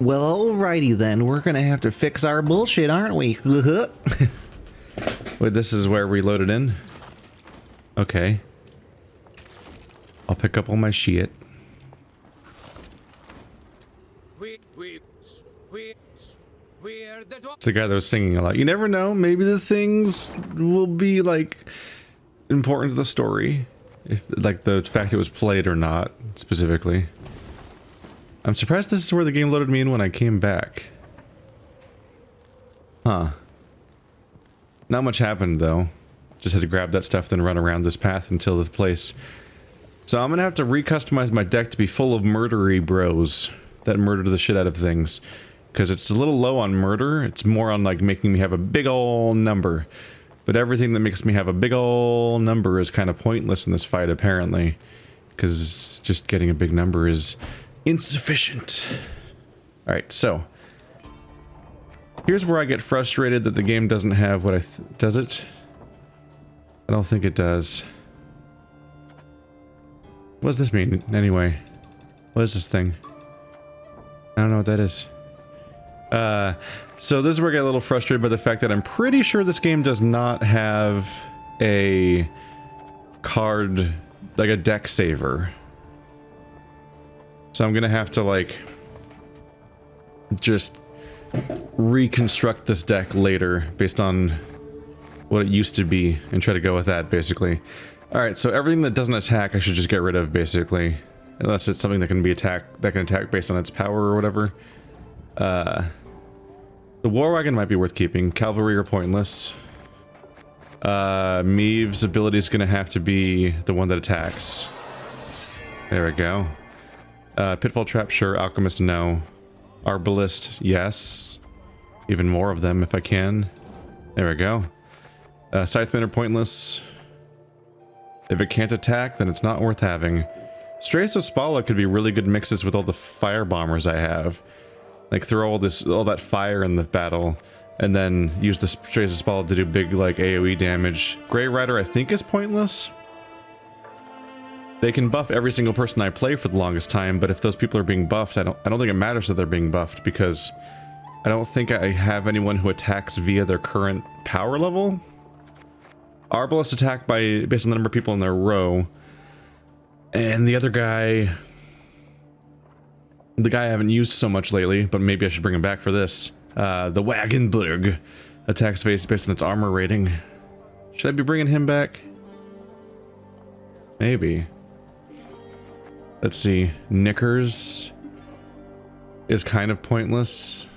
Well, alrighty then. We're gonna have to fix our bullshit, aren't we? Wait, this is where we loaded in? Okay. I'll pick up all my shit. It's the guy that was singing a lot. You never know, maybe the things will be, like, important to the story. If, like, the fact it was played or not, specifically. I'm surprised this is where the game loaded me in when I came back. Huh. Not much happened, though. Just had to grab that stuff, then run around this path until this place. So I'm gonna have to re-customize my deck to be full of murdery bros that murder the shit out of things. Because it's a little low on murder, it's more on, like, making me have a big ol' number. But everything that makes me have a big ol' number is kind of pointless in this fight, apparently. Because just getting a big number is insufficient. Alright, so. Here's where I get frustrated that the game doesn't have what does it? I don't think it does. What does this mean, anyway? What is this thing? I don't know what that is. So this is where I get a little frustrated by the fact that I'm pretty sure this game does not have a card, like a deck saver. So I'm gonna have to, like, just reconstruct this deck later based on what it used to be and try to go with that, basically. Alright, so everything that doesn't attack I should just get rid of, basically. Unless it's something that can be attacked, that can attack based on its power or whatever. The War Wagon might be worth keeping. Cavalry are pointless. Meve's ability is gonna have to be the one that attacks. There we go. Pitfall Trap, sure. Alchemist, no. Arbalist, yes. Even more of them if I can. There we go. Scythemen are pointless. If it can't attack, then it's not worth having. Strays of Spala could be really good mixes with all the fire bombers I have. Like, throw all that fire in the battle, and then use the Strays of Spala to do big, like, AoE damage. Grey Rider, I think, is pointless. They can buff every single person I play for the longest time, but if those people are being buffed, I don't think it matters that they're being buffed, because I don't think I have anyone who attacks via their current power level. Arbalest attack based on the number of people in their row. And the other guy... The guy I haven't used so much lately, but maybe I should bring him back for this. The Wagenburg attacks based on its armor rating. Should I be bringing him back? Maybe. Let's see. Knickers is kind of pointless.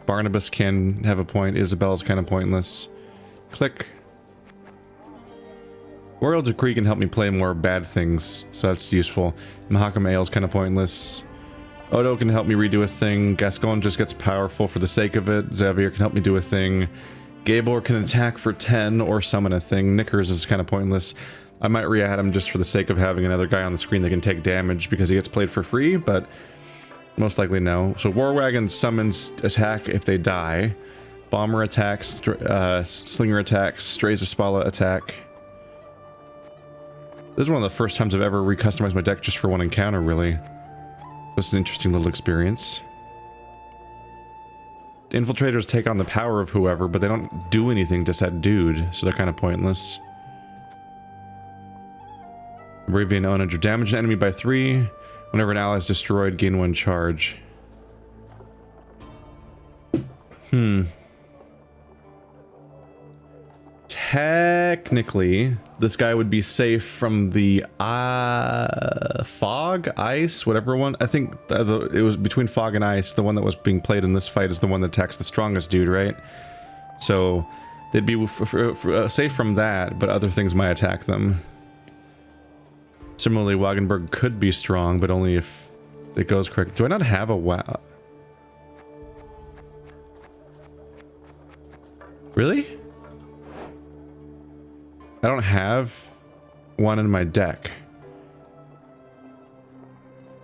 Barnabas can have a point. Isabel's kind of pointless. Click. Royal Decree can help me play more bad things, so that's useful. Mahakam Ale's kind of pointless. Odo can help me redo a thing. Gascon just gets powerful for the sake of it. Xavier can help me do a thing. Gabor can attack for 10 or summon a thing. Knickers is kind of pointless. I might re-add him just for the sake of having another guy on the screen that can take damage because he gets played for free, but most likely no. So War Wagon summons attack if they die. Bomber attacks, Slinger attacks, Strays of Spala attack. This is one of the first times I've ever recustomized my deck just for one encounter, really. So it's an interesting little experience. Infiltrators take on the power of whoever, but they don't do anything to that dude, so they're kind of pointless. Arabian Onager, damage an enemy by 3. Whenever an ally is destroyed, gain 1 charge. Technically, this guy would be safe from the fog, ice, whatever one. I think it was between fog and ice. The one that was being played in this fight is the one that attacks the strongest dude, right? So they'd be safe from that, but other things might attack them. Similarly, Wagenburg could be strong, but only if it goes correct. Do I not have a Really? I don't have one in my deck.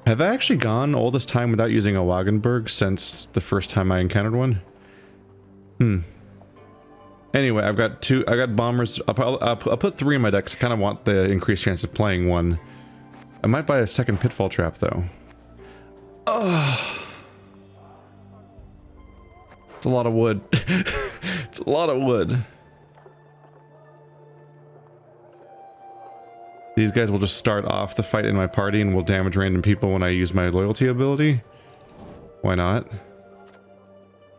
Have I actually gone all this time without using a Wagenburg since the first time I encountered one? Anyway, I've got 2. I got bombers. I'll put 3 in my deck. I kind of want the increased chance of playing one. I might buy a second pitfall trap though. Oh, It's a lot of wood. It's a lot of wood. These guys will just start off the fight in my party and will damage random people when I use my loyalty ability. Why not?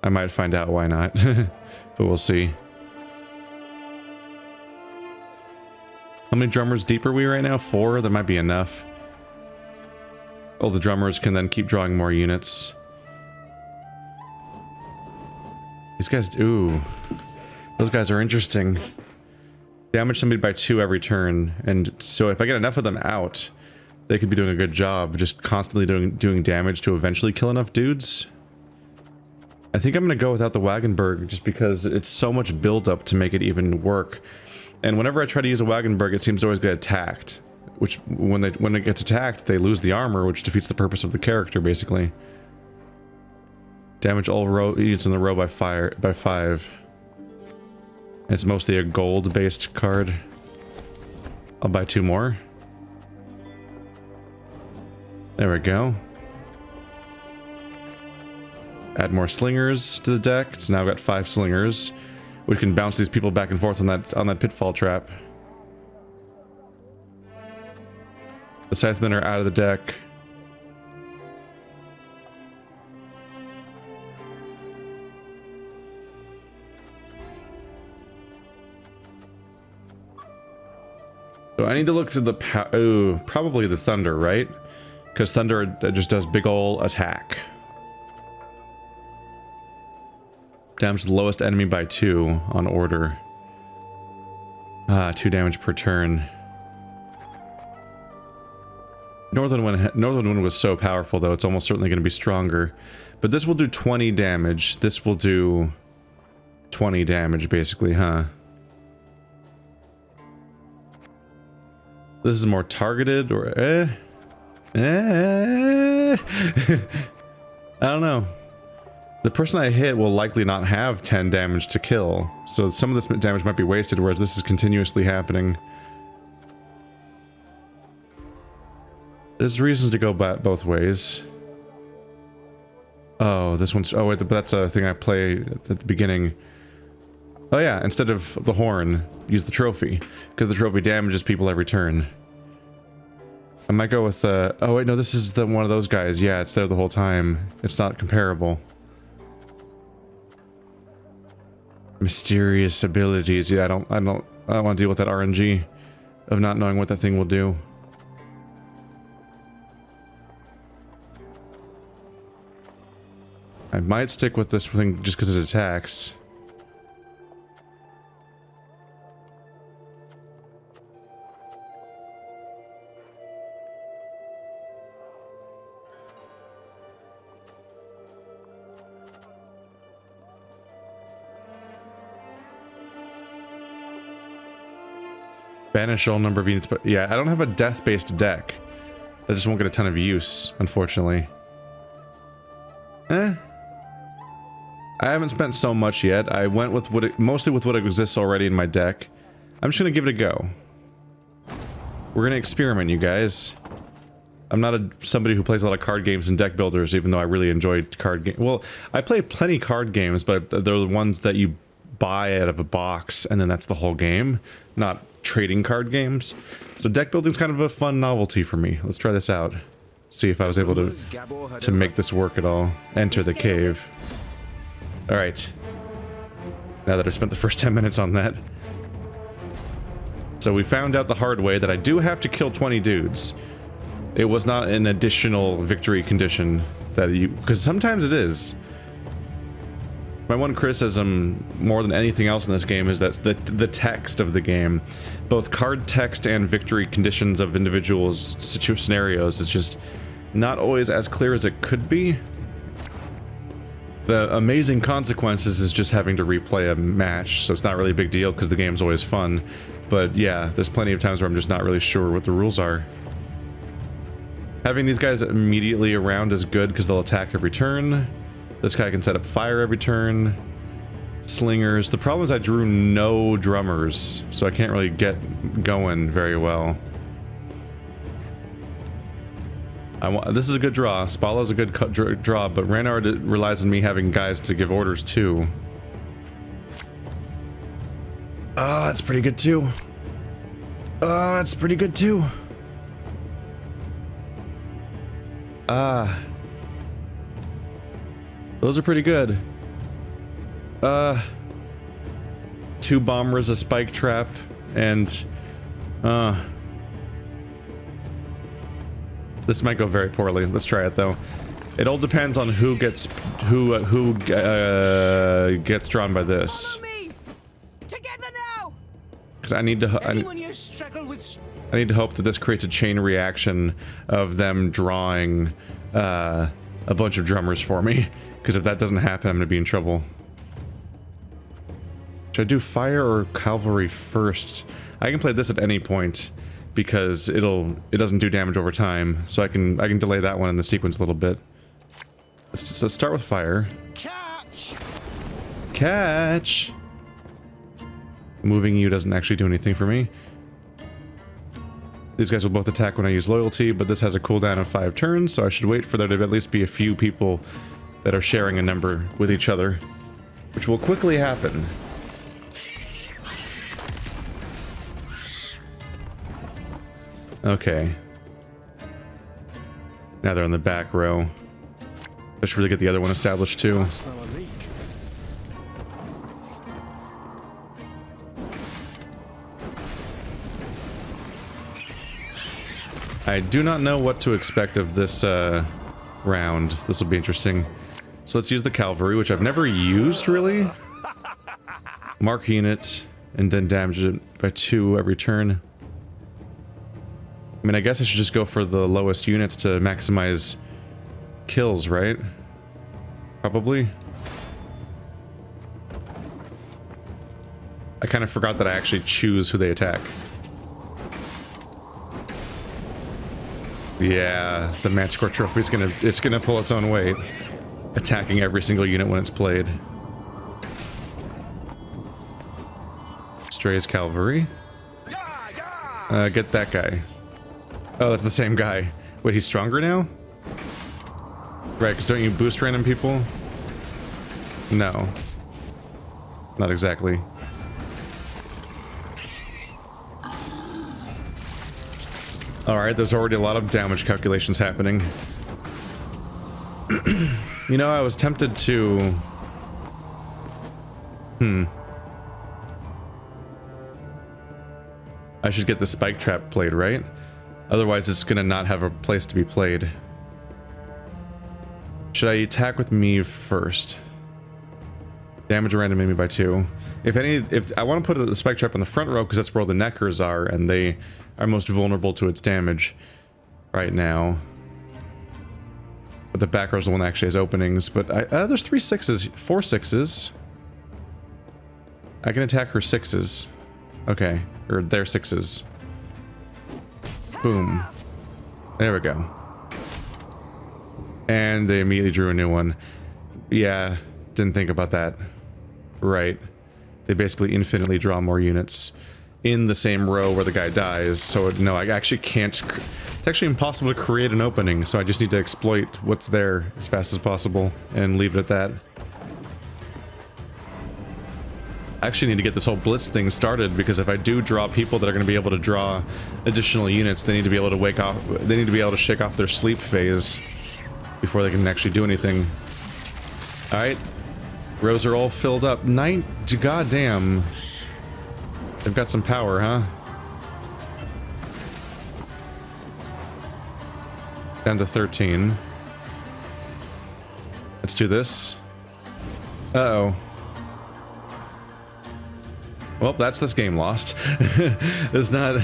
I might find out why not, but we'll see. How many drummers deep are we right now? 4? That might be enough. Oh, the drummers can then keep drawing more units. These guys, ooh. Those guys are interesting. Damage somebody by 2 every turn, and so if I get enough of them out, they could be doing a good job, just constantly doing damage to eventually kill enough dudes. I think I'm gonna go without the Wagenberg, just because it's so much build-up to make it even work. And whenever I try to use a Wagenberg, it seems to always get attacked. Which, when it gets attacked, they lose the armor, which defeats the purpose of the character, basically. Damage all units in the row by 5. It's mostly a gold-based card. I'll buy 2 more. There we go. Add more slingers to the deck. It's now got 5 slingers, which can bounce these people back and forth on that pitfall trap. The Scythemen are out of the deck. So I need to look through the ooh, probably the Thunder, right? Because Thunder just does big ol' attack. Damage the lowest enemy by 2 on order. 2 damage per turn. Northern Wind was so powerful, though, it's almost certainly going to be stronger. But this will do 20 damage. This will do 20 damage, basically, huh? This is more targeted, or I don't know. The person I hit will likely not have 10 damage to kill, so some of this damage might be wasted, whereas this is continuously happening. There's reasons to go both ways. Oh, this one's... Oh, wait, that's a thing I play at the beginning. Oh yeah, instead of the horn, use the trophy, because the trophy damages people every turn. I might go with oh wait, no, this is one of those guys. Yeah, it's there the whole time. It's not comparable. Mysterious abilities. Yeah, I don't want to deal with that RNG of not knowing what that thing will do. I might stick with this thing just because it attacks. Banish all number of units, but yeah, I don't have a death-based deck. I just won't get a ton of use, unfortunately. I haven't spent so much yet. I went with mostly with what exists already in my deck. I'm just gonna give it a go. We're gonna experiment, you guys. I'm not somebody who plays a lot of card games and deck builders, even though I really enjoyed card games. Well, I play plenty card games, but they're the ones that you buy out of a box, and then that's the whole game, not trading card games. So deck building's kind of a fun novelty for me. Let's try this out. See if I was able to make this work at all. Enter the cave. Alright. Now that I spent the first 10 minutes on that. So we found out the hard way that I do have to kill 20 dudes. It was not an additional victory condition that you... Because sometimes it is. My one criticism, more than anything else in this game, is that the text of the game, both card text and victory conditions of individual scenarios, is just not always as clear as it could be. The amazing consequences is just having to replay a match, so it's not really a big deal because the game's always fun. But yeah, there's plenty of times where I'm just not really sure what the rules are. Having these guys immediately around is good because they'll attack every turn. This guy can set up fire every turn. Slingers. The problem is I drew no drummers, so I can't really get going very well. This is a good draw. Spala's a good draw, but Ranard relies on me having guys to give orders to. That's pretty good too. That's pretty good too. Those are pretty good. 2 bombers, a spike trap, and this might go very poorly. Let's try it though. It all depends on who gets drawn by this. Because I need to hope that this creates a chain reaction of them drawing a bunch of drummers for me. Because if that doesn't happen, I'm gonna be in trouble. Should I do fire or cavalry first? I can play this at any point because it doesn't do damage over time, so I can delay that one in the sequence a little bit. Let's start with fire. Catch. Moving you doesn't actually do anything for me. These guys will both attack when I use loyalty, but this has a cooldown of 5 turns, so I should wait for there to at least be a few people that are sharing a number with each other, which will quickly happen. Okay. Now they're on the back row. I should really get the other one established too. I do not know what to expect of this round. This will be interesting. So let's use the cavalry, which I've never used really. Mark unit, and then damage it by 2 every turn. I mean, I guess I should just go for the lowest units to maximize kills, right? Probably. I kind of forgot that I actually choose who they attack. Yeah, the Manticore Trophy's gonna pull its own weight, attacking every single unit when it's played. Stray's cavalry. Get that guy. Oh, that's the same guy. Wait, he's stronger now? Right, because don't you boost random people? No. Not exactly. Alright, there's already a lot of damage calculations happening. You know, I was tempted to... I should get the spike trap played, right? Otherwise, it's gonna not have a place to be played. Should I attack with Meve first? Damage a random enemy by 2. If I want to put a spike trap on the front row, because that's where all the neckers are, and they are most vulnerable to its damage right now. But the back row is the one that actually has openings. But there's 3 6s, 4 6s. I can attack her 6s. Okay, or their 6s. Boom. There we go. And they immediately drew a new one. Yeah, didn't think about that. Right. They basically infinitely draw more units in the same row where the guy dies. So no, I actually can't. It's actually impossible to create an opening, so I just need to exploit what's there as fast as possible and leave it at that. I actually need to get this whole blitz thing started, because if I do draw people that are going to be able to draw additional units, they need to be able to wake off. They need to be able to shake off their sleep phase before they can actually do anything. All right, rows are all filled up. Goddamn, they've got some power, huh? Down to 13. Let's do this. Uh-oh. Well, that's this game lost. There's not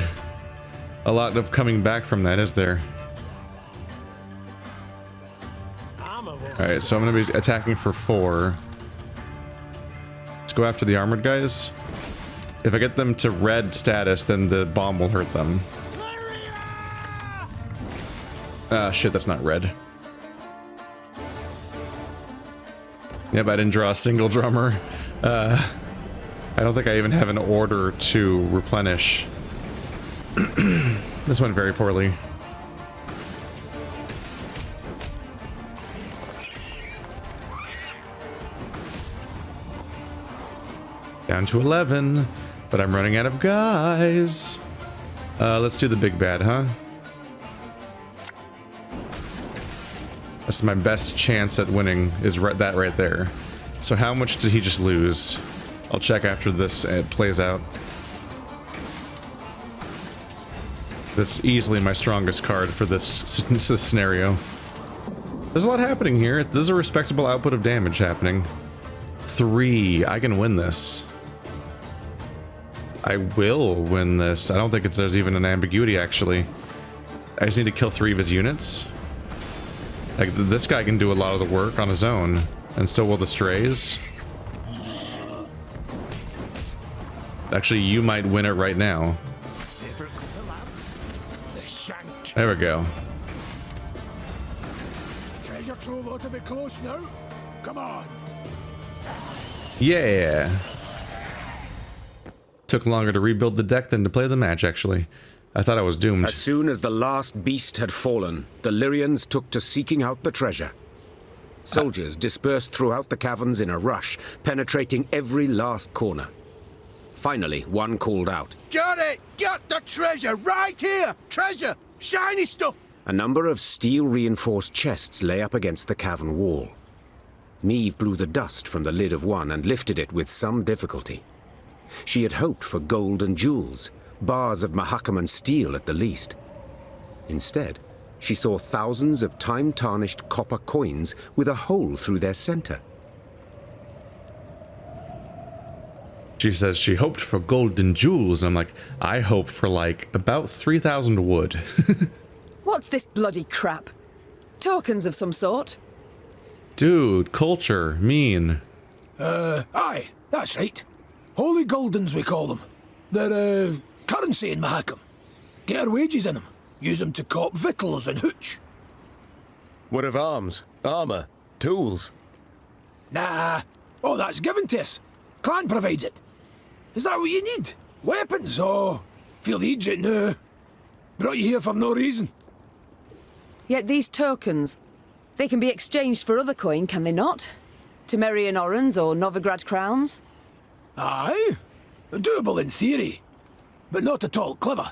a lot of coming back from that, is there? Alright, so I'm going to be attacking for 4. Let's go after the armored guys. If I get them to red status, then the bomb will hurt them. Ah, shit, that's not red. Yep, I didn't draw a single drummer. I don't think I even have an order to replenish. This went very poorly. Down to 11, but I'm running out of guys. Let's do the big bad, huh? That's my best chance at winning, is that right there. So how much did he just lose? I'll check after this plays out. That's easily my strongest card for this scenario. There's a lot happening here. There's a respectable output of damage happening. 3. I can win this. I will win this. I don't think there's even an ambiguity, actually. I just need to kill 3 of his units. Like, this guy can do a lot of the work on his own, and so will the strays. Actually, you might win it right now. There we go. Treasure trove ought to be close now. Come on. Yeah. Took longer to rebuild the deck than to play the match, actually. I thought I was doomed. As soon as the last beast had fallen, the Lyrians took to seeking out the treasure. Soldiers dispersed throughout the caverns in a rush, penetrating every last corner. Finally, one called out. Got it! Got the treasure right here! Treasure! Shiny stuff! A number of steel-reinforced chests lay up against the cavern wall. Meve blew the dust from the lid of one and lifted it with some difficulty. She had hoped for gold and jewels, bars of Mahakaman steel at the least. Instead, she saw thousands of time-tarnished copper coins with a hole through their center. She says she hoped for gold and jewels, and I'm like, I hope for like about 3,000 wood. What's this bloody crap? Tokens of some sort? Dude, culture, mean. Aye, that's right. Holy Guldens, we call them. They're, currency in Mahakam. Get our wages in them. Use them to cop victuals and hooch. What of arms, armor, tools? Nah. Oh, that's given to us. Clan provides it. Is that what you need? Weapons? Oh, feel the Egypt now. Brought you here for no reason. Yet these tokens, they can be exchanged for other coin, can they not? Temerian orens or Novigrad crowns? Aye. Doable in theory. But not at all clever.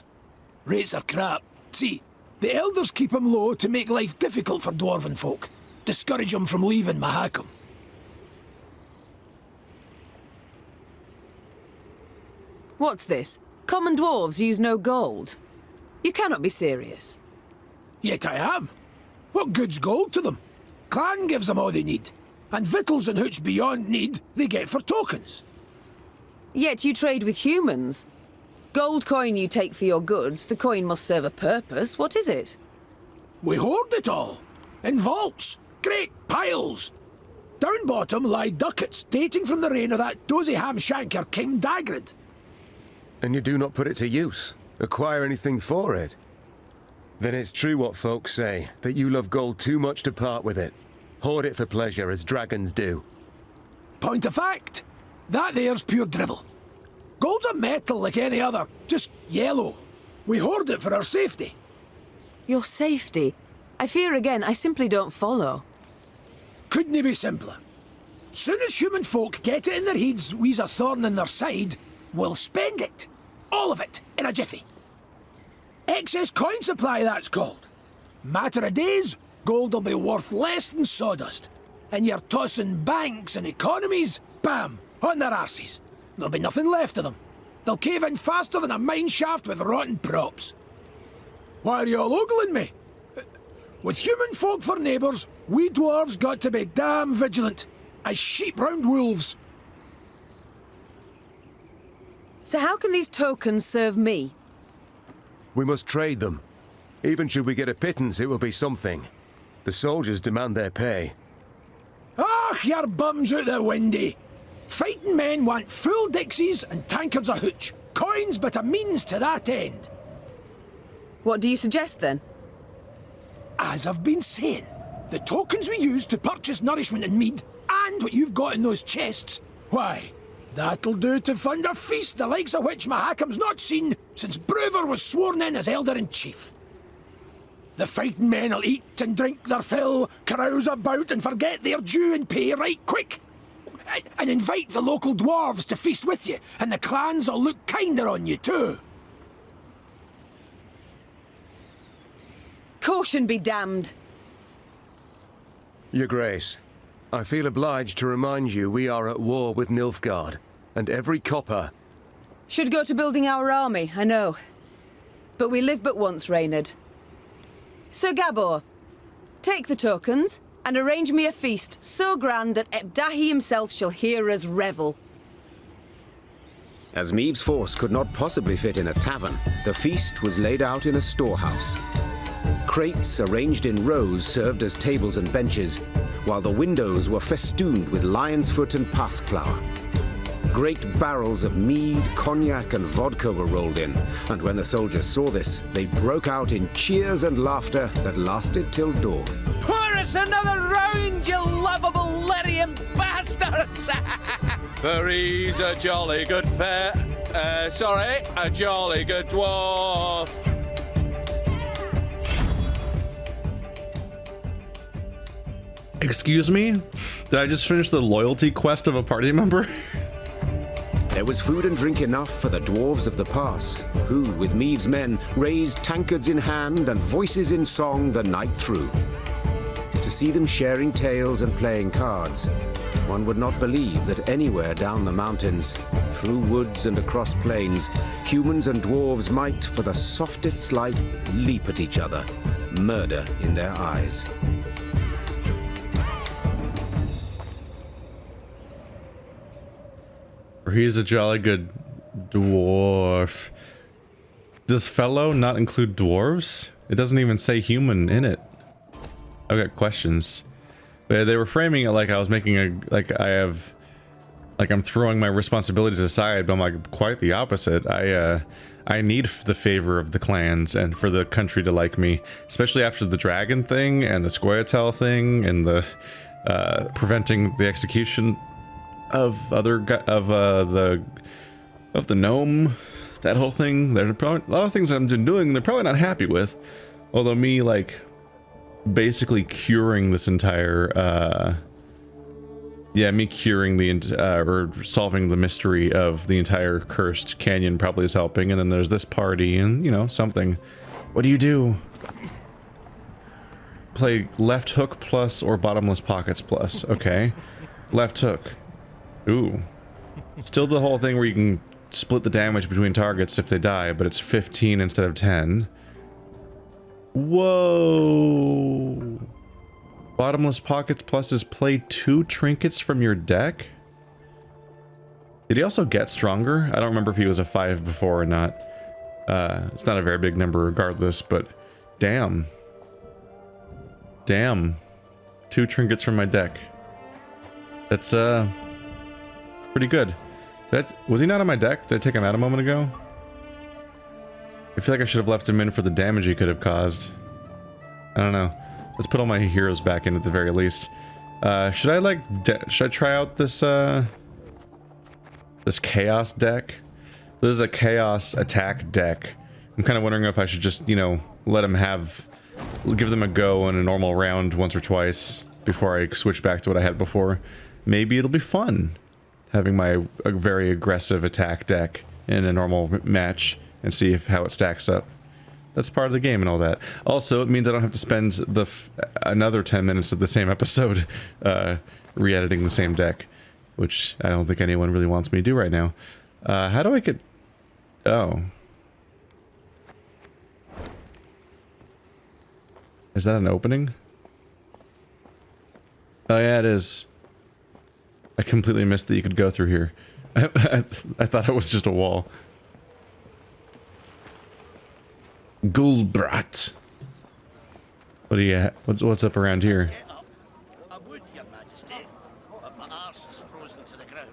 Rates are crap. See, the elders keep 'em low to make life difficult for dwarven folk. Discourage 'em from leaving Mahakam. What's this? Common dwarves use no gold? You cannot be serious. Yet I am. What good's gold to them? Clan gives them all they need. And victuals and hooch beyond need, they get for tokens. Yet you trade with humans. Gold coin you take for your goods, the coin must serve a purpose. What is it? We hoard it all. In vaults. Great piles. Down bottom lie ducats dating from the reign of that dozy ham-shanker King Dagrid. And you do not put it to use, acquire anything for it? Then it's true what folks say, that you love gold too much to part with it. Hoard it for pleasure, as dragons do. Point of fact, that there's pure drivel. Gold's a metal like any other, just yellow. We hoard it for our safety. Your safety? I fear again, I simply don't follow. Couldn't it be simpler? Soon as human folk get it in their heads we's a thorn in their side, we'll spend it. All of it, in a jiffy. Excess coin supply, that's called. Matter of days, gold'll be worth less than sawdust. And you're tossing banks and economies, bam, on their arses. There'll be nothing left of them. They'll cave in faster than a mine shaft with rotten props. Why are you all ogling me? With human folk for neighbours, we dwarves got to be damn vigilant, as sheep round wolves. So how can these tokens serve me? We must trade them. Even should we get a pittance, it will be something. The soldiers demand their pay. Ah, your bums out the windy. Fighting men want full dixies and tankards of hooch. Coins but a means to that end. What do you suggest then? As I've been saying, the tokens we use to purchase nourishment and mead, and what you've got in those chests, why, that'll do to fund a feast the likes of which Mahakam's not seen since Brewer was sworn in as Elder-in-Chief. The fighting men'll eat and drink their fill, carouse about and forget their due and pay right quick. and invite the local dwarves to feast with you, and the clans will look kinder on you too. Caution be damned. Your Grace, I feel obliged to remind you we are at war with Nilfgaard, and every copper... Should go to building our army, I know. But we live but once, Reynard. Sir Gabor, take the tokens, and arrange me a feast so grand that Ebdahi himself shall hear us revel. As Meve's force could not possibly fit in a tavern, the feast was laid out in a storehouse. Crates arranged in rows served as tables and benches, while the windows were festooned with lion's foot and passflower. Great barrels of mead, cognac, and vodka were rolled in, and when the soldiers saw this, they broke out in cheers and laughter that lasted till dawn. Pour us another round, you lovable Lyrian bastards! For he's a jolly good a jolly good dwarf. Excuse me? Did I just finish the loyalty quest of a party member? There was food and drink enough for the dwarves of the pass, who, with Meve's men, raised tankards in hand and voices in song the night through. To see them sharing tales and playing cards, one would not believe that anywhere down the mountains, through woods and across plains, humans and dwarves might, for the softest slight, leap at each other, murder in their eyes. He's a jolly good dwarf. Does fellow not include dwarves? It doesn't even say human in it. I've got questions. But they were framing it like I was making I'm throwing my responsibilities aside, but I'm like quite the opposite. I need the favor of the clans and for the country to like me, especially after the dragon thing and the Squirtle thing and the preventing the execution of the gnome, that whole thing. There's probably a lot of things I've been doing they're probably not happy with. Although me like basically curing this entire me curing the or solving the mystery of the entire cursed canyon probably is helping. And then there's this party and, you know, something. What do you do? Play left hook plus or bottomless pockets plus. Okay. Left hook. Ooh. Still the whole thing where you can split the damage between targets if they die, but it's 15 instead of 10. Whoa. Bottomless pockets plus is play 2 trinkets from your deck? Did he also get stronger? I don't remember if he was a 5 before or not. It's not a very big number regardless, but damn. Damn. 2 trinkets from my deck. That's pretty good. Was he not on my deck? Did I take him out a moment ago? I feel like I should have left him in for the damage he could have caused. I don't know. Let's put all my heroes back in at the very least. Should I try out this this chaos deck? This is a chaos attack deck. I'm kind of wondering if I should just, you know, give them a go in a normal round once or twice before I switch back to what I had before. Maybe it'll be fun having my very aggressive attack deck in a normal match and see how it stacks up. That's part of the game and all that. Also, it means I don't have to spend another 10 minutes of the same episode re-editing the same deck, which I don't think anyone really wants me to do right now. How do I get... Oh. Is that an opening? Oh yeah, it is. I completely missed that you could go through here. I thought it was just a wall. Gulbrat. What do you? What's up around here? I would, Your Majesty, but my arse is frozen to the ground.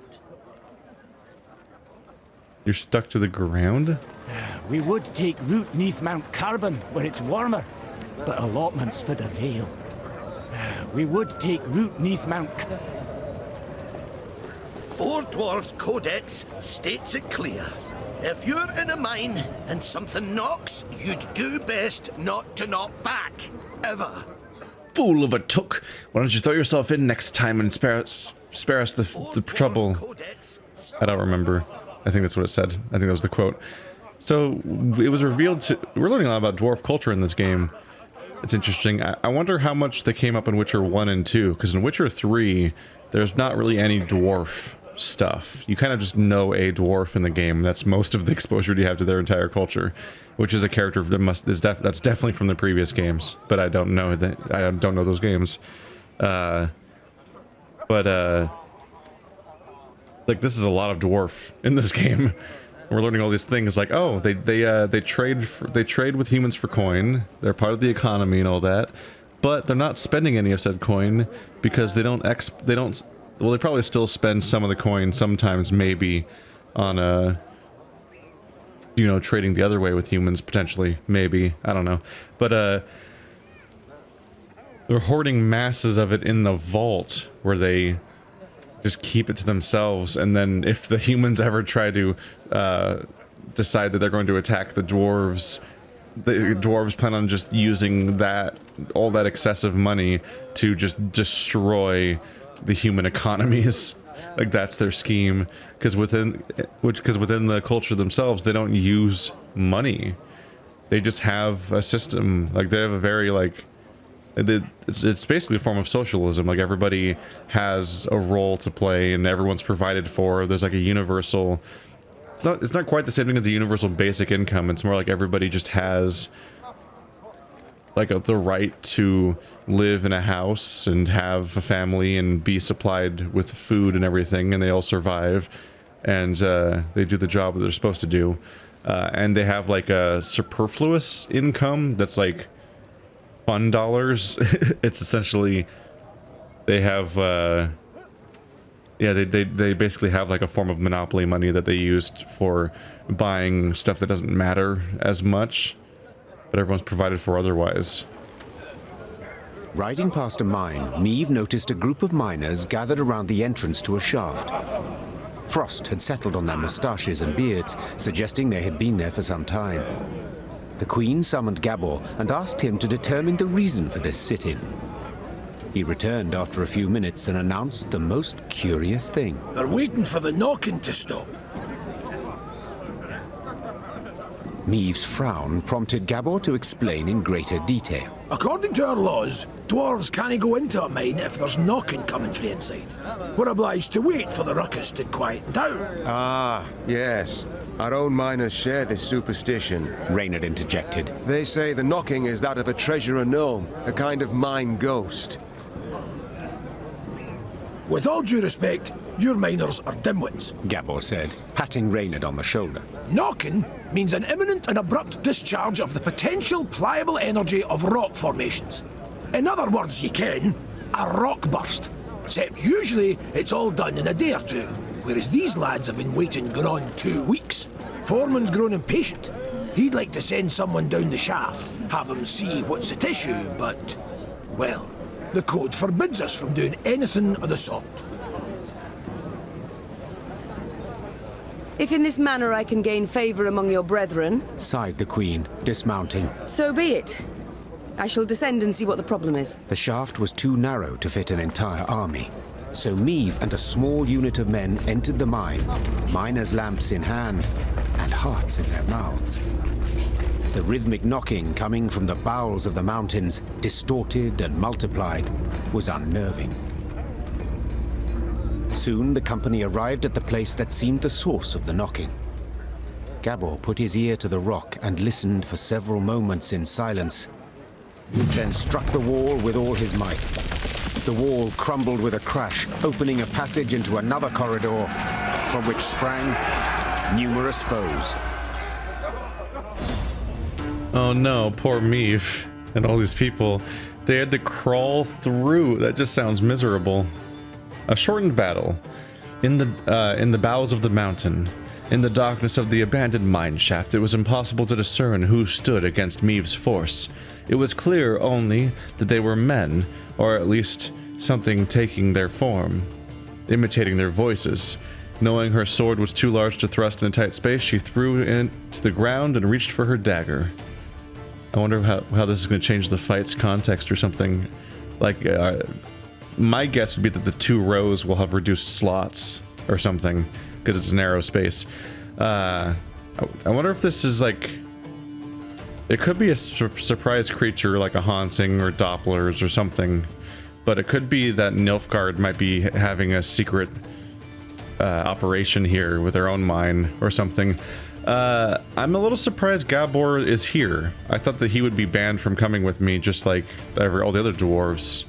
You're stuck to the ground? We would take root neath Mount Carbon where it's warmer, but allotments for the Vale. We would take root neath Mount. Four Dwarfs Codex states it clear. If you're in a mine and something knocks, you'd do best not to knock back. Ever. Fool of a took. Why don't you throw yourself in next time and spare spare us the trouble. Codex. I don't remember. I think that's what it said. I think that was the quote. So it was revealed to... We're learning a lot about dwarf culture in this game. It's interesting. I wonder how much they came up in Witcher 1 and 2, because in Witcher 3, there's not really any dwarf stuff. You kind of just know a dwarf in the game. That's most of the exposure you have to their entire culture, which is a character that that's definitely from the previous games, but I don't know that. I don't know those games. Like, this is a lot of dwarf in this game. We're learning all these things like, oh, they trade with humans for coin. They're part of the economy and all that, but they're not spending any of said coin because they don't. Well, they probably still spend some of the coin sometimes, maybe, on you know, trading the other way with humans potentially, maybe, I don't know, but they're hoarding masses of it in the vault where they just keep it to themselves, and then if the humans ever try to decide that they're going to attack the dwarves plan on just using all that excessive money to just destroy the human economies. Like, that's their scheme, because within the culture themselves, they don't use money. They just have a system. Like, they have a very, like, it's basically a form of socialism. Like, everybody has a role to play and everyone's provided for. There's like a universal, it's not quite the same thing as the universal basic income. It's more like everybody just has like the right to live in a house and have a family and be supplied with food and everything, and they all survive, and they do the job that they're supposed to do, and they have like a superfluous income that's like fun dollars. It's essentially they have yeah, they basically have like a form of monopoly money that they used for buying stuff that doesn't matter as much, but everyone's provided for otherwise. Riding past a mine, Meve noticed a group of miners gathered around the entrance to a shaft. Frost had settled on their moustaches and beards, suggesting they had been there for some time. The Queen summoned Gabor and asked him to determine the reason for this sit-in. He returned after a few minutes and announced the most curious thing. They're waiting for the knocking to stop. Meve's frown prompted Gabor to explain in greater detail. According to our laws, dwarves can't go into a mine if there's knocking coming from inside. We're obliged to wait for the ruckus to quieten down. Ah, yes. Our own miners share this superstition, Reynard interjected. They say the knocking is that of a treasurer gnome, a kind of mine ghost. With all due respect, your miners are dimwits, Gabor said, patting Reynard on the shoulder. Knocking means an imminent and abrupt discharge of the potential pliable energy of rock formations. In other words, you can, a rock burst. Except usually it's all done in a day or two, whereas these lads have been waiting going on 2 weeks. Foreman's grown impatient. He'd like to send someone down the shaft, have them see what's at issue, but, well, the code forbids us from doing anything of the sort. If in this manner I can gain favor among your brethren, Sighed the Queen, dismounting. so be it. I shall descend and see what the problem is. The shaft was too narrow to fit an entire army. So Meve and a small unit of men entered the mine, miners' lamps in hand and hearts in their mouths. The rhythmic knocking coming from the bowels of the mountains, distorted and multiplied, was unnerving. Soon the company arrived at the place that seemed the source of the knocking. Gabor put his ear to the rock and listened for several moments in silence, then struck the wall with all his might. The wall crumbled with a crash, opening a passage into another corridor, from which sprang numerous foes. Oh no, poor Meve and all these people. They had to crawl through. That just sounds miserable. A shortened battle. In the bowels of the mountain, in the darkness of the abandoned mine shaft, it was impossible to discern who stood against Meve's force. It was clear only that they were men, or at least something taking their form, imitating their voices. Knowing her sword was too large to thrust in a tight space, she threw it to the ground and reached for her dagger. I wonder how this is going to change the fight's context or something. Like, my guess would be that the 2 rows will have reduced slots or something, because it's a narrow space. I wonder if this is like... It could be a surprise creature like a haunting or Dopplers or something, but it could be that Nilfgaard might be having a secret operation here with their own mine or something. I'm a little surprised Gabor is here. I thought that he would be banned from coming with me, just like all the other dwarves.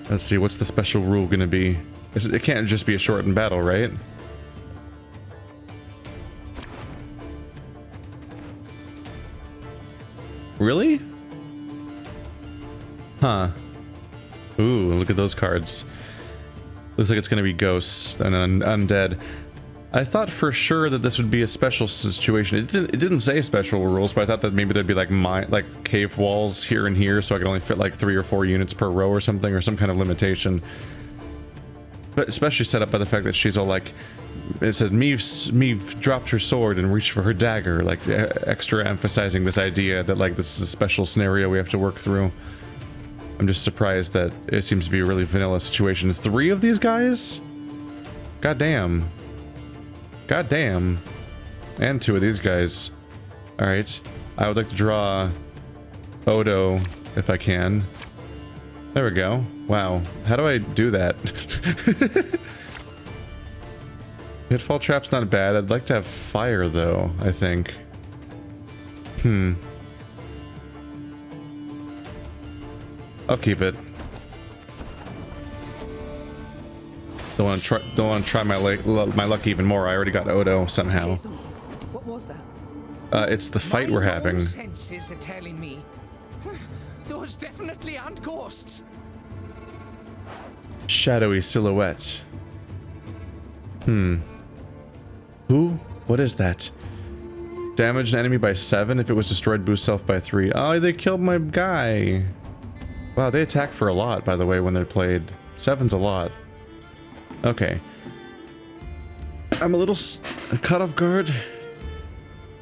Let's see, what's the special rule gonna be? It can't just be a shortened battle, right? Really? Huh. Ooh, look at those cards. Looks like it's gonna be ghosts and undead. I thought for sure that this would be a special situation. It didn't say special rules, but I thought that maybe there'd be like cave walls here and here, so I could only fit like 3 or 4 units per row or something, or some kind of limitation. But especially set up by the fact that she's all like, it says Meve dropped her sword and reached for her dagger, like extra emphasizing this idea that like this is a special scenario we have to work through. I'm just surprised that it seems to be a really vanilla situation. 3 of these guys? Goddamn. Goddamn. And 2 of these guys. Alright. I would like to draw Odo if I can. There we go. Wow. How do I do that? Pitfall trap's not bad. I'd like to have fire though, I think. I'll keep it. Don't want to try my luck even more. I already got Odo somehow. What was that? It's the fight we're having. My senses are telling me those definitely aren't ghosts. Shadowy silhouette. Who? What is that? Damage an enemy by 7. If it was destroyed, boost self by 3. Oh, they killed my guy. Wow, they attack for a lot, by the way, when they're played. 7's a lot. Okay. I'm a little cut off guard.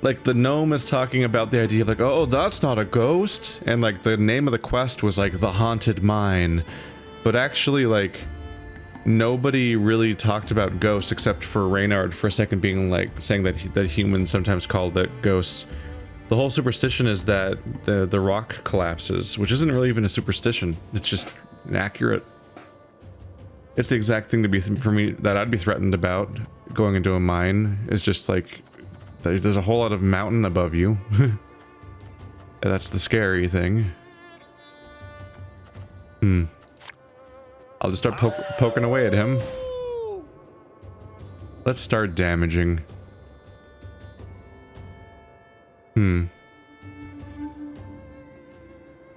Like, the gnome is talking about the idea of like, oh, that's not a ghost. And like, the name of the quest was like, the haunted mine. But actually, like, nobody really talked about ghosts except for Reynard for a second being like, saying that humans sometimes called it ghosts. The whole superstition is that the rock collapses, which isn't really even a superstition. It's just inaccurate. It's the exact thing to be for me that I'd be threatened about going into a mine. Is just like there's a whole lot of mountain above you. And that's the scary thing. I'll just start poking away at him. Let's start damaging. Should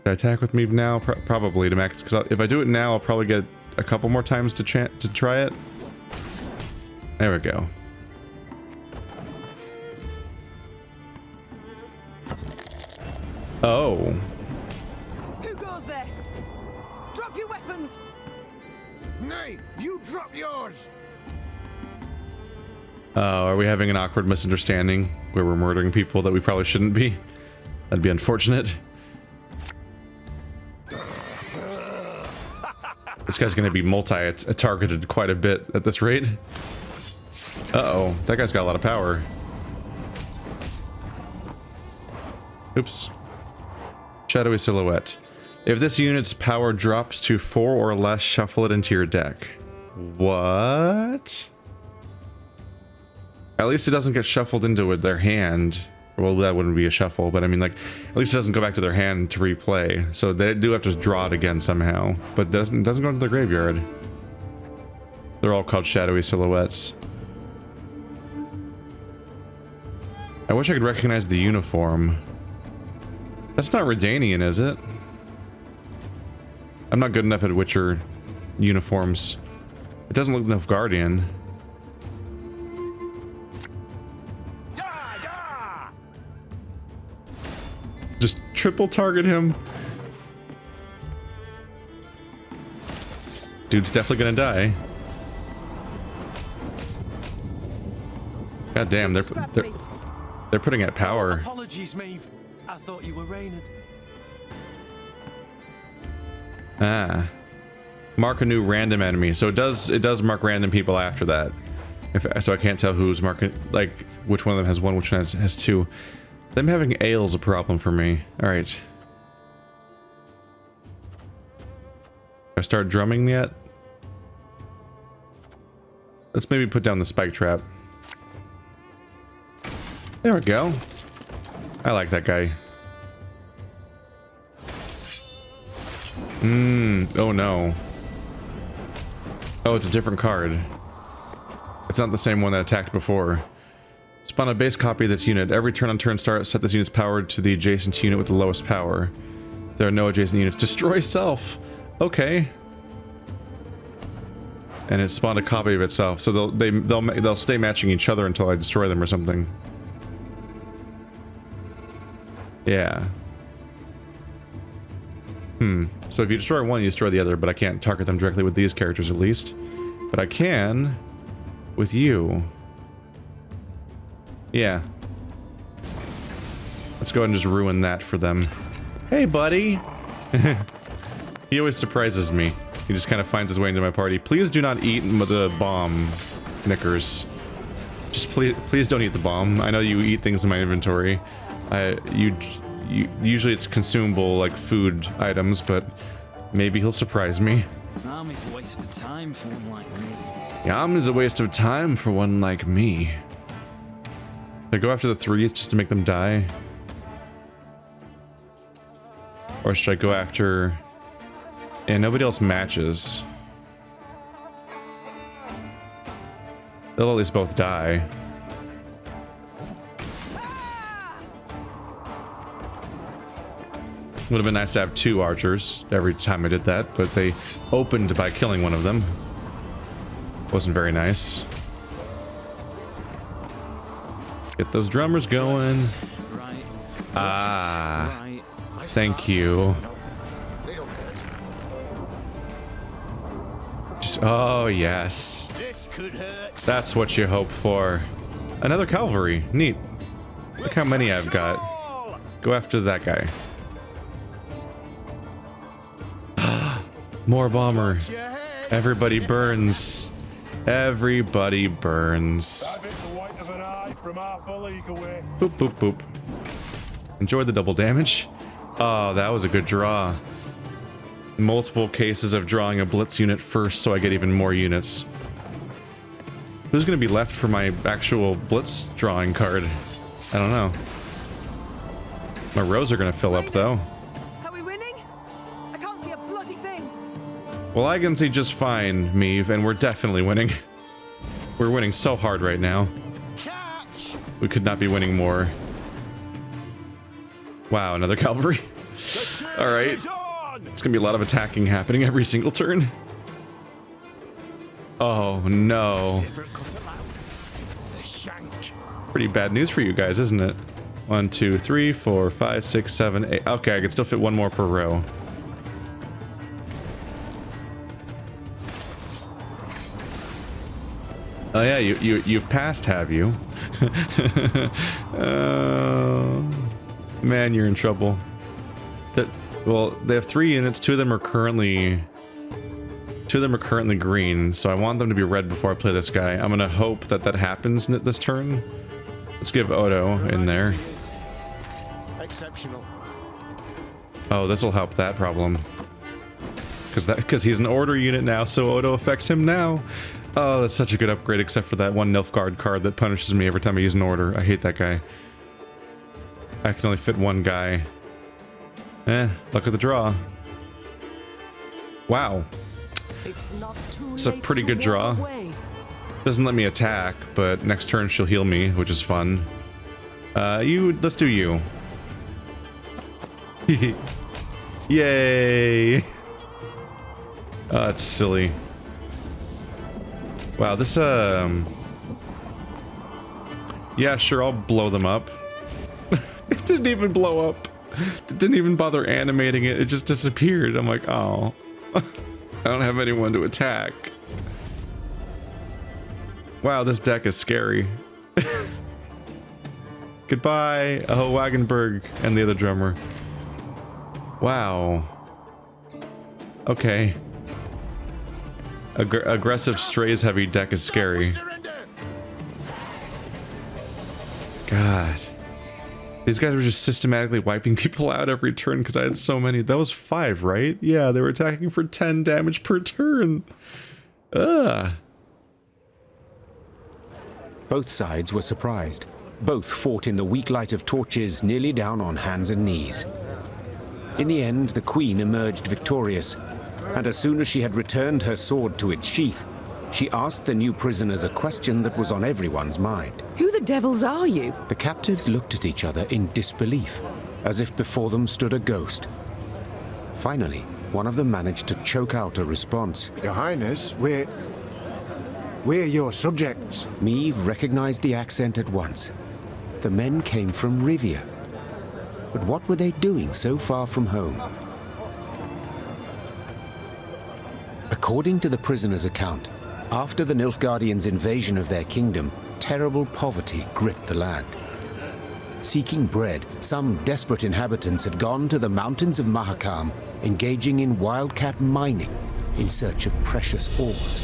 I attack with Meve now? Probably to max, because if I do it now, I'll probably get a couple more times to try it. There we go. Oh. Who goes there? Drop your weapons! Nay, you drop yours! Are we having an awkward misunderstanding where we're murdering people that we probably shouldn't be? That'd be unfortunate. This guy's gonna be multi-targeted quite a bit at this rate. Uh-oh, that guy's got a lot of power. Oops. Shadowy silhouette. If this unit's power drops to 4 or less, shuffle it into your deck. What? At least it doesn't get shuffled into their hand. Well, that wouldn't be a shuffle, but I mean, like, at least it doesn't go back to their hand to replay. So they do have to draw it again somehow, but doesn't go into their graveyard. They're all called shadowy silhouettes. I wish I could recognize the uniform. That's not Redanian, is it? I'm not good enough at Witcher uniforms. It doesn't look Nilfgaardian. Just triple target him. Dude's definitely gonna die. God damn, they're putting out power. Apologies, Meve. I thought you were Reynard. Ah. Mark a new random enemy. So it does mark random people after that. So I can't tell who's marking, like, which one of them has one, which one has two. Them having ale's a problem for me. Alright. I start drumming yet? Let's maybe put down the spike trap. There we go. I like that guy. Oh no. Oh, it's a different card. It's not the same one that attacked before. Spawn a base copy of this unit. Every turn on turn start, set this unit's power to the adjacent unit with the lowest power. If there are no adjacent units, destroy self. Okay. And it spawned a copy of itself, so they'll stay matching each other until I destroy them or something. Yeah. So if you destroy one, you destroy the other, but I can't target them directly with these characters at least. But I can with you. Yeah. Let's go ahead and just ruin that for them. Hey, buddy! He always surprises me. He just kind of finds his way into my party. Please do not eat the bomb, Knickers. Just please don't eat the bomb. I know you eat things in my inventory. Usually it's consumable, like food items, but maybe he'll surprise me. Yam is a waste of time for one like me. Yam is a waste of time for one like me. Should I go after the threes just to make them die? Or should I go after... Yeah, nobody else matches. They'll at least both die. Would have been nice to have two archers every time I did that, but they opened by killing one of them. Wasn't very nice. Get those drummers going. Ah, thank you. Just, oh yes. That's what you hope for. Another cavalry. Neat. Look how many I've got. Go after that guy. More bomber. Everybody burns. Everybody burns. Boop, boop, boop. Enjoy the double damage. Oh, that was a good draw. Multiple cases of drawing a blitz unit first so I get even more units. Who's going to be left for my actual blitz drawing card? I don't know. My rows are going to fill up though. Are we winning? I can't see a bloody thing. Well, I can see just fine, Meve, and we're definitely winning. We're winning so hard right now. We could not be winning more. Wow, another cavalry. All right. It's gonna be a lot of attacking happening every single turn. Oh no. Pretty bad news for you guys, isn't it? 1, 2, 3, 4, 5, 6, 7, 8. Okay, I can still fit one more per row. Oh yeah, you've passed, have you? Man, you're in trouble. Well, they have 3 units. 2 of them are currently green, so I want them to be red before I play this guy. I'm gonna hope that happens this turn. Let's give Odo in there. Exceptional. Oh, this will help that problem. Because he's an order unit now, so Odo affects him now. Oh, that's such a good upgrade, except for that one Nilfgaard card that punishes me every time I use an order. I hate that guy. I can only fit one guy. Luck of the draw. Wow. It's a pretty good draw. Doesn't let me attack, but next turn she'll heal me, which is fun. Let's do you. Yay! Oh, that's silly. Wow, this, yeah, sure, I'll blow them up. It didn't even blow up. It didn't even bother animating it. It just disappeared. I'm like, oh. I don't have anyone to attack. Wow, this deck is scary. Goodbye, Wagenberg and the other drummer. Wow. Okay. Aggressive strays heavy deck is scary. God. These guys were just systematically wiping people out every turn because I had so many. That was 5, right? Yeah, they were attacking for 10 damage per turn. Ugh. Both sides were surprised. Both fought in the weak light of torches, nearly down on hands and knees. In the end, the Queen emerged victorious, and as soon as she had returned her sword to its sheath, she asked the new prisoners a question that was on everyone's mind. Who the devils are you? The captives looked at each other in disbelief, as if before them stood a ghost. Finally, one of them managed to choke out a response. Your Highness, we're your subjects. Meve recognized the accent at once. The men came from Rivia. But what were they doing so far from home? According to the prisoner's account, after the Nilfgaardians' invasion of their kingdom, terrible poverty gripped the land. Seeking bread, some desperate inhabitants had gone to the mountains of Mahakam, engaging in wildcat mining in search of precious ores.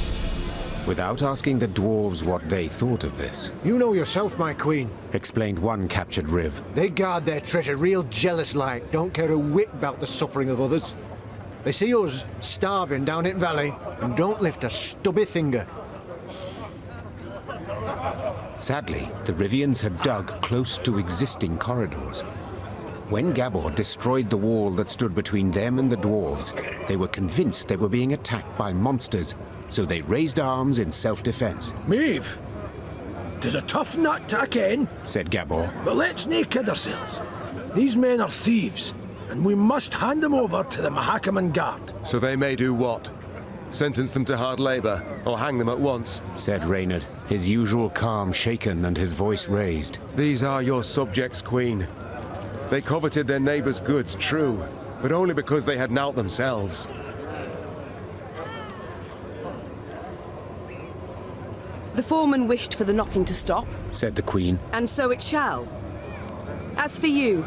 Without asking the dwarves what they thought of this. You know yourself, my queen, explained one captured Riv. They guard their treasure real jealous-like, don't care a whit about the suffering of others. They see us starving down in valley and don't lift a stubby finger. Sadly, the Rivians had dug close to existing corridors. When Gabor destroyed the wall that stood between them and the dwarves, they were convinced they were being attacked by monsters, so they raised arms in self-defense. Meve, 'tis a tough nut to in, said Gabor. But let's nae kid ourselves. These men are thieves, and we must hand them over to the Mahakaman Guard. So they may do what? Sentence them to hard labor, or hang them at once? Said Reynard, his usual calm shaken and his voice raised. These are your subjects, Queen. They coveted their neighbours' goods, true, but only because they had nowt themselves. The foreman wished for the knocking to stop, said the Queen. And so it shall. As for you,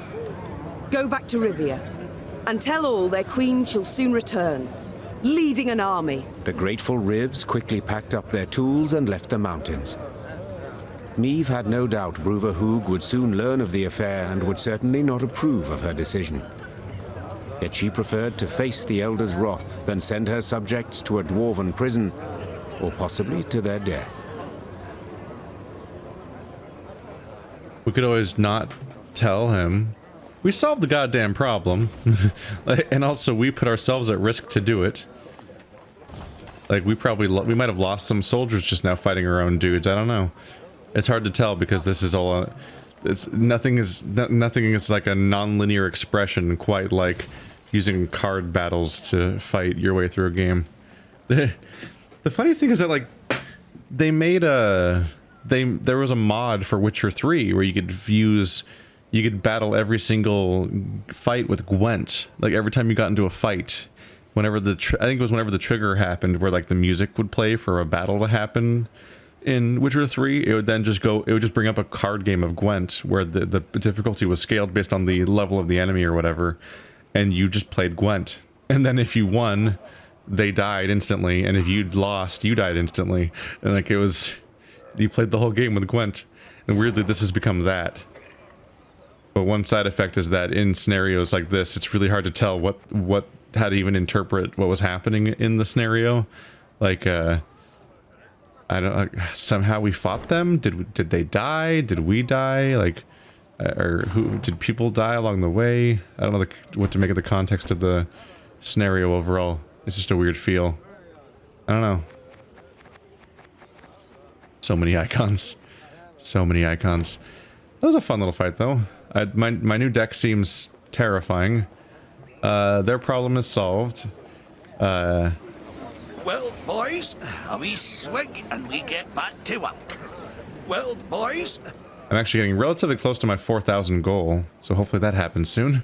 go back to Rivia, and tell all their queen shall soon return, leading an army. The grateful Rivs quickly packed up their tools and left the mountains. Meve had no doubt Bruva Hoog would soon learn of the affair and would certainly not approve of her decision. Yet she preferred to face the Elder's wrath than send her subjects to a dwarven prison, or possibly to their death. We could always not tell him. We solved the goddamn problem. And also we put ourselves at risk to do it. Like we might have lost some soldiers just now fighting our own dudes. I don't know. It's hard to tell because this is all nothing is like a non-linear expression quite like using card battles to fight your way through a game. The funny thing is that like they made there was a mod for Witcher 3 where you could battle every single fight with Gwent. Like every time you got into a fight, whenever I think it was whenever the trigger happened, where like the music would play for a battle to happen in Witcher 3, it would then just bring up a card game of Gwent where the difficulty was scaled based on the level of the enemy or whatever, and you just played Gwent. And then if you won, they died instantly, and if you'd lost, you died instantly. And like you played the whole game with Gwent. And weirdly, this has become that. But one side effect is that in scenarios like this, it's really hard to tell how to even interpret what was happening in the scenario. Like, I don't. Somehow we fought them. Did they die? Did we die? Like, or did people die along the way? I don't know what to make of the context of the scenario overall. It's just a weird feel. I don't know. So many icons. So many icons. That was a fun little fight, though. My new deck seems terrifying. Their problem is solved. Well, boys, a wee swig and we get back to work. Well, boys... I'm actually getting relatively close to my 4,000 goal, so hopefully that happens soon.